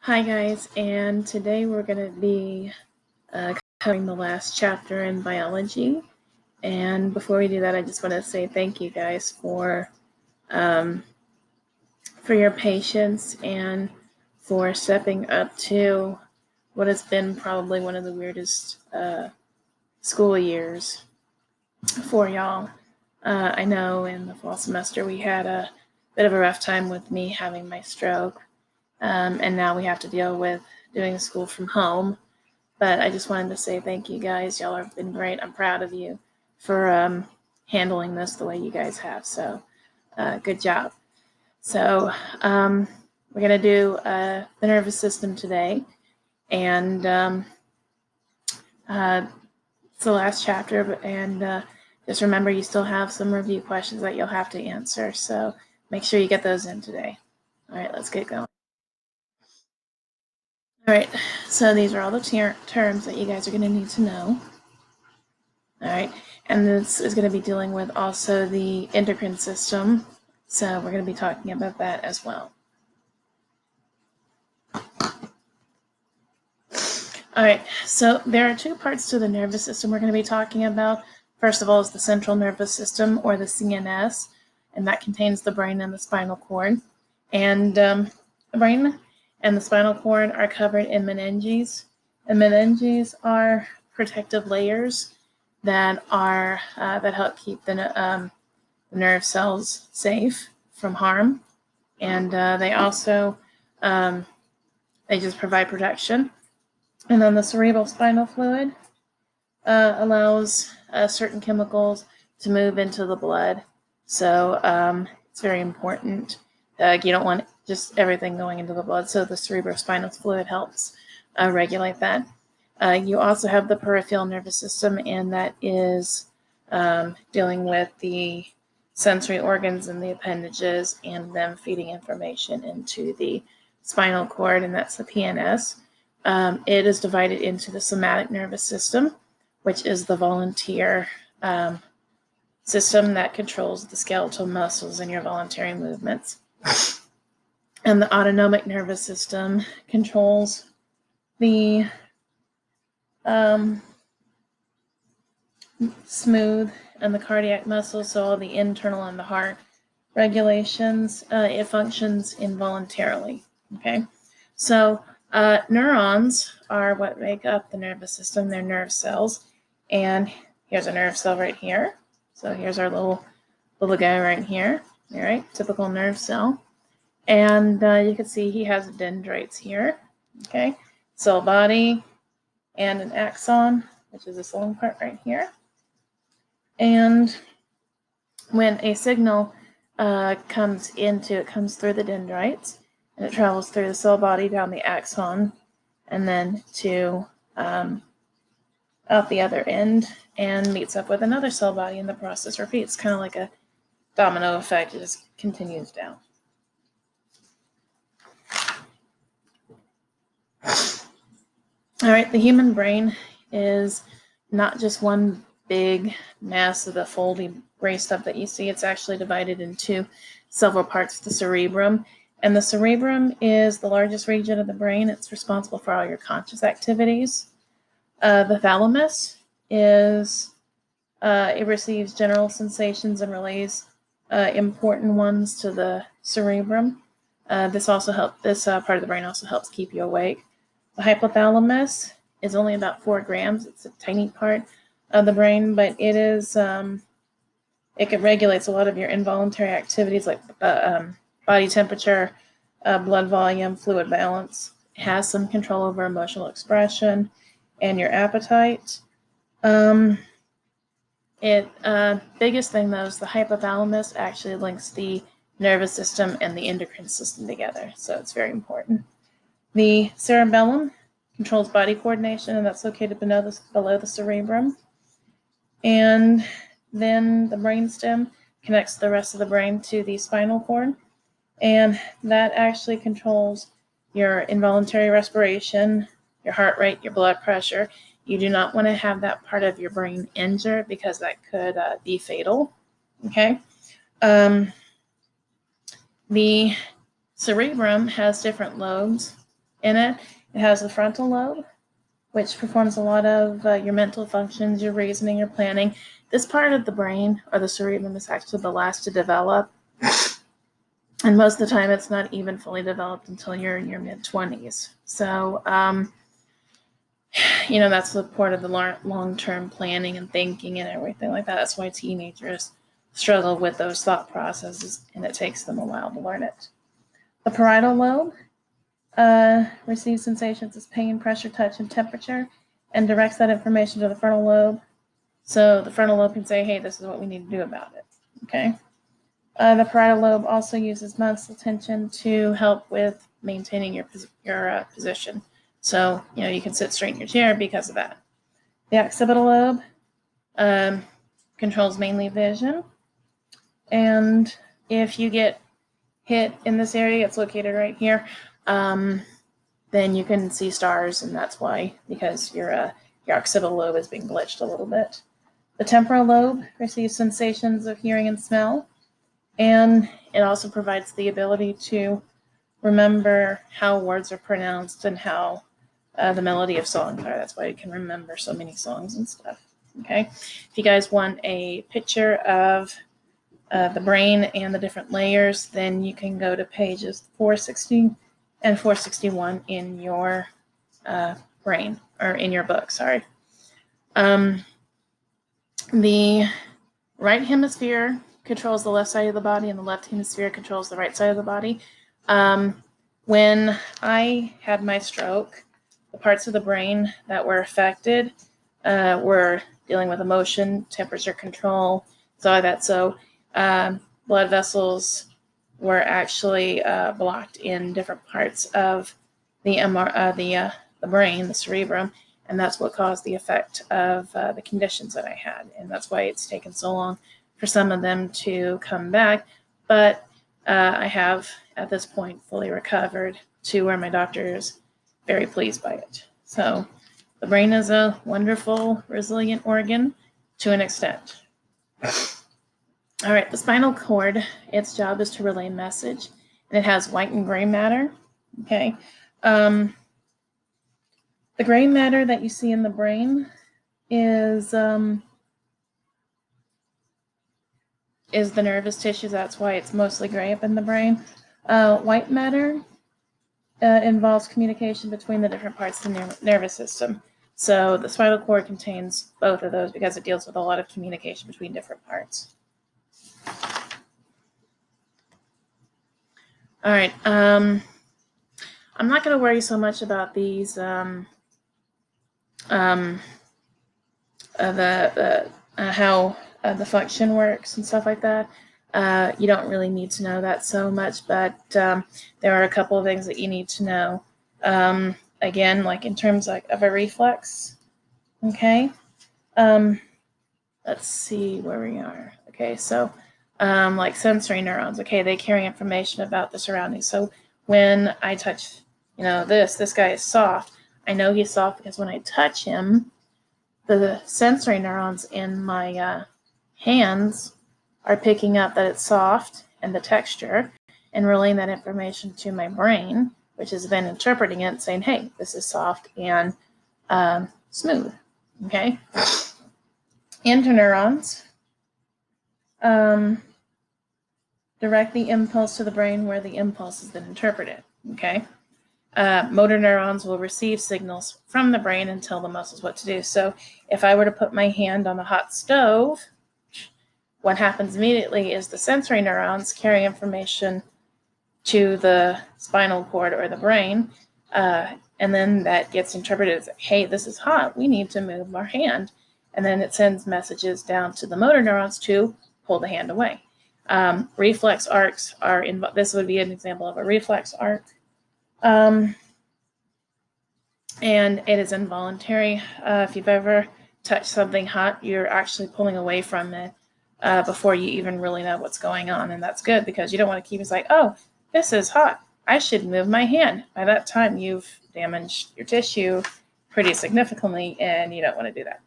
Hi guys, and today we're going to be covering the last chapter in biology. And before we do that, I just want to say thank you guys for your patience and for stepping up to what has been probably one of the weirdest school years for y'all. I know in the fall semester we had a bit of a rough time with me having my stroke. And now we have to deal with doing school from home. But I just wanted to say thank you guys. Y'all have been great. I'm proud of you for handling this the way you guys have. So good job. So we're going to do the nervous system today. And it's the last chapter. And just remember, you still have some review questions that you'll have to answer. So make sure you get those in today. All right, let's get going. All right, so these are all the terms that you guys are going to need to know. All right, and this is going to be dealing with also the endocrine system. So we're going to be talking about that as well. All right, so there are two parts to the nervous system we're going to be talking about. First of all is the central nervous system, or the CNS, and that contains the brain and the spinal cord. And the brain and the spinal cord are covered in meninges. And meninges are protective layers that help keep the nerve cells safe from harm. And they also they just provide protection. And then the cerebral spinal fluid allows certain chemicals to move into the blood. So it's very important. You don't want just everything going into the blood. So the cerebrospinal fluid helps regulate that. You also have the peripheral nervous system, and that is dealing with the sensory organs and the appendages and them feeding information into the spinal cord, and that's the PNS. It is divided into the somatic nervous system, which is the volunteer system that controls the skeletal muscles and your voluntary movements. And the autonomic nervous system controls the smooth and the cardiac muscles, so all the internal and the heart regulations. It functions involuntarily. Okay, so neurons are what make up the nervous system. They're nerve cells, and here's a nerve cell right here. So here's our little guy right here. All right, typical nerve cell. And you can see he has dendrites here. Okay, cell body and an axon, which is this long part right here. And when a signal comes through the dendrites, and it travels through the cell body down the axon, and then to out the other end, and meets up with another cell body, and the process repeats, kind of like a domino effect. It just continues down. All right, the human brain is not just one big mass of the foldy gray stuff that you see. It's actually divided into several parts. The cerebrum, and the cerebrum is the largest region of the brain. It's responsible for all your conscious activities. The thalamus is it receives general sensations and relays important ones to the cerebrum. This part of the brain also helps keep you awake. The hypothalamus is only about 4 grams. It's a tiny part of the brain, but it regulates a lot of your involuntary activities like body temperature, blood volume, fluid balance. It has some control over emotional expression and your appetite. Biggest thing though is the hypothalamus actually links the nervous system and the endocrine system together, so it's very important. The cerebellum controls body coordination, and that's located below the cerebrum. And then the brainstem connects the rest of the brain to the spinal cord, and that actually controls your involuntary respiration, your heart rate, your blood pressure. You do not want to have that part of your brain injured because that could be fatal. Okay. The cerebrum has different lobes, in it. It has the frontal lobe, which performs a lot of your mental functions, your reasoning, your planning. This part of the brain, or the cerebrum, is actually the last to develop. And most of the time, it's not even fully developed until you're in your mid-20s. So, that's the part of the long-term planning and thinking and everything like that. That's why teenagers struggle with those thought processes, and it takes them a while to learn it. The parietal lobe receives sensations as pain, pressure, touch, and temperature, and directs that information to the frontal lobe. So the frontal lobe can say, hey, this is what we need to do about it. Okay. The parietal lobe also uses muscle tension to help with maintaining your position. So, you can sit straight in your chair because of that. The occipital lobe controls mainly vision. And if you get hit in this area, it's located right here, then you can see stars, and that's why, because your occipital lobe is being glitched a little bit. The temporal lobe receives sensations of hearing and smell, and it also provides the ability to remember how words are pronounced and how the melody of songs are. That's why you can remember so many songs and stuff. Okay, if you guys want a picture of the brain and the different layers, then you can go to pages 460 and 461 in your brain, or in your book, sorry. The right hemisphere controls the left side of the body, and the left hemisphere controls the right side of the body. When I had my stroke, the parts of the brain that were affected were dealing with emotion, temperature control, so like that. So blood vessels were actually blocked in different parts of the brain, the cerebrum, and that's what caused the effect of the conditions that I had, and that's why it's taken so long for some of them to come back. But I have, at this point, fully recovered to where my doctor is very pleased by it. So the brain is a wonderful, resilient organ to an extent. All right, the spinal cord, its job is to relay message, and it has white and gray matter. Okay. The gray matter that you see in the brain is the nervous tissue. That's why it's mostly gray up in the brain. White matter involves communication between the different parts of the nervous system. So the spinal cord contains both of those because it deals with a lot of communication between different parts. All right. I'm not going to worry so much about these how the function works and stuff like that. You don't really need to know that so much, but there are a couple of things that you need to know. Again, like in terms of a reflex. Okay. Let's see where we are. Okay, so like sensory neurons. Okay, they carry information about the surroundings. So when I touch, this guy is soft. I know he's soft because when I touch him, the sensory neurons in my hands are picking up that it's soft and the texture and relaying that information to my brain, which is then interpreting it and saying, hey, this is soft and smooth. Okay. Interneurons direct the impulse to the brain where the impulse is then interpreted. Okay. Motor neurons will receive signals from the brain and tell the muscles what to do. So if I were to put my hand on a hot stove, what happens immediately is the sensory neurons carry information to the spinal cord or the brain, and then that gets interpreted as, hey, this is hot, we need to move our hand. And then it sends messages down to the motor neurons to pull the hand away. Reflex arcs are this would be an example of a reflex arc. And it is involuntary. If you've ever touched something hot, you're actually pulling away from it before you even really know what's going on. And that's good because you don't want to keep it like, oh, this is hot, I should move my hand. By that time, you've damaged your tissue pretty significantly, and you don't want to do that.